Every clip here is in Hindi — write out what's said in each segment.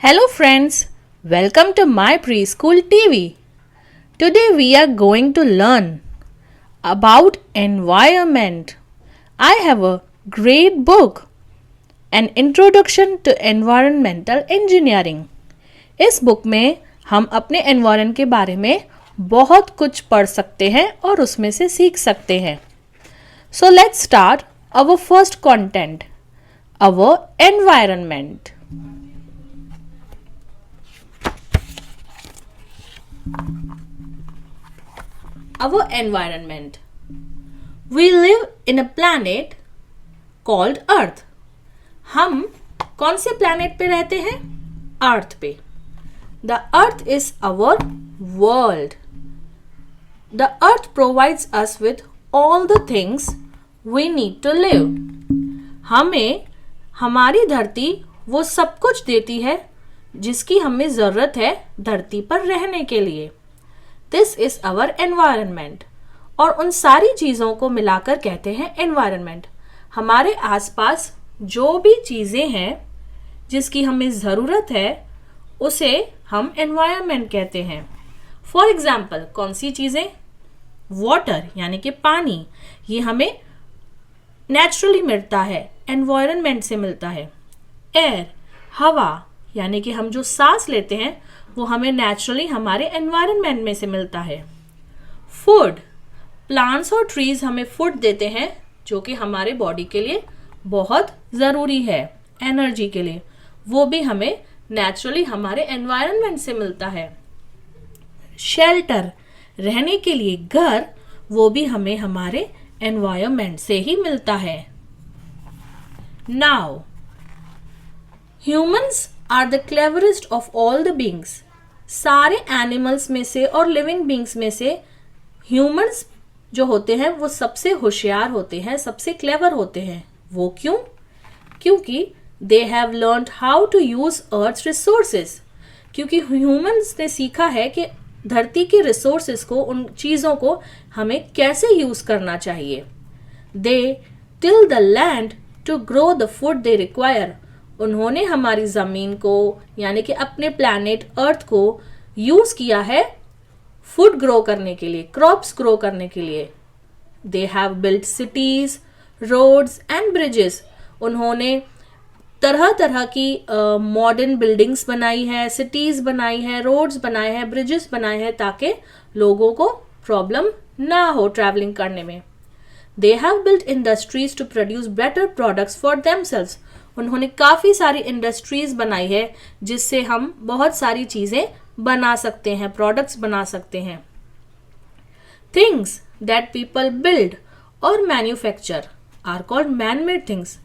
Hello friends, welcome to my preschool TV. Today we are going to learn about environment. I have a great book, An Introduction to Environmental Engineering. इस बुक में हम अपने एनवायरनमेंट के बारे में बहुत कुछ पढ़ सकते हैं और उसमें से सीख सकते हैं. So let's start our first content, our environment. Our environment. We live in a planet called Earth. हम कौन से planet पे रहते हैं? Earth पे. The Earth is our world. The Earth provides us with all the things we need to live. हमें हमारी धरती वो सब कुछ देती है जिसकी हमें ज़रूरत है धरती पर रहने के लिए. This is our environment. और उन सारी चीज़ों को मिलाकर कहते हैं environment. हमारे आसपास जो भी चीज़ें हैं जिसकी हमें ज़रूरत है उसे हम environment कहते हैं. For example, कौन सी चीज़ें? Water यानी कि पानी, ये हमें naturally मिलता है, environment से मिलता है. Air हवा यानी कि हम जो सांस लेते हैं वो हमें नेचुरली हमारे एनवायरनमेंट में से मिलता है. फूड, प्लांट्स और ट्रीज हमें फूड देते हैं जो कि हमारे बॉडी के लिए बहुत ज़रूरी है, एनर्जी के लिए, वो भी हमें नेचुरली हमारे एनवायरनमेंट से मिलता है. शेल्टर, रहने के लिए घर, वो भी हमें हमारे एनवायरनमेंट से ही मिलता है. Now humans are the cleverest of all the beings. सारे एनिमल्स में से और लिविंग बींग्स में से ह्यूमंस जो होते हैं वो सबसे होशियार होते हैं, सबसे क्लेवर होते हैं. वो क्यों? क्योंकि they have learned how to use earth resources. क्योंकि ह्यूमंस ने सीखा है कि धरती के रिसोर्सेज को, उन चीज़ों को हमें कैसे यूज करना चाहिए. They till the land to grow the food they require. उन्होंने हमारी ज़मीन को यानी कि अपने प्लैनेट अर्थ को यूज़ किया है फूड ग्रो करने के लिए, क्रॉप्स ग्रो करने के लिए. They have built cities, roads and bridges. उन्होंने तरह तरह की मॉडर्न बिल्डिंग्स बनाई है, सिटीज़ बनाई है, रोड्स बनाए हैं, ब्रिजेस बनाए हैं ताकि लोगों को प्रॉब्लम ना हो ट्रैवलिंग करने में. They have built industries to produce better products for themselves. उन्होंने काफ़ी सारी इंडस्ट्रीज बनाई है जिससे हम बहुत सारी चीज़ें बना सकते हैं, प्रोडक्ट्स बना सकते हैं. थिंग्स दैट पीपल बिल्ड और manufacture are called man made things.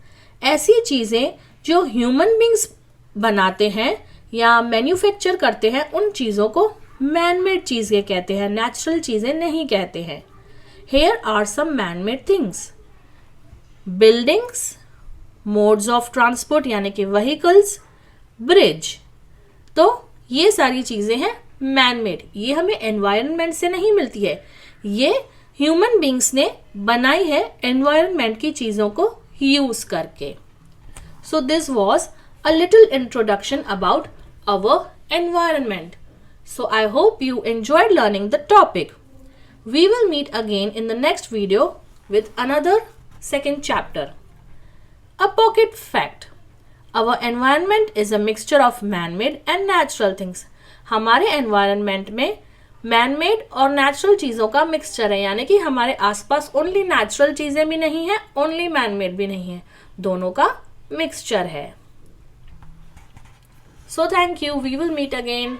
ऐसी चीज़ें जो ह्यूमन बींग्स बनाते हैं या मैन्युफैक्चर करते हैं उन चीज़ों को मैन मेड चीज़ें कहते हैं, नेचुरल चीज़ें नहीं कहते हैं. Here are some man made things. Buildings, modes of transport यानी कि व्हीकल्स, ब्रिज. तो ये सारी चीज़ें हैं मैन मेड. ये हमें एनवायरनमेंट से नहीं मिलती है, ये ह्यूमन बींग्स ने बनाई है एनवायरनमेंट की चीज़ों को यूज़ करके. So this was a little introduction about our environment. So I hope you enjoyed learning the topic. We will meet again in the next video with another second chapter. A pocket fact. Our environment is a mixture of man-made and natural things. हमारे environment में man-made और natural चीज़ों का mixture है, यानी कि हमारे आसपास only natural चीज़ें भी नहीं है, only man-made भी नहीं है, दोनों का mixture है. So thank you. We will meet again.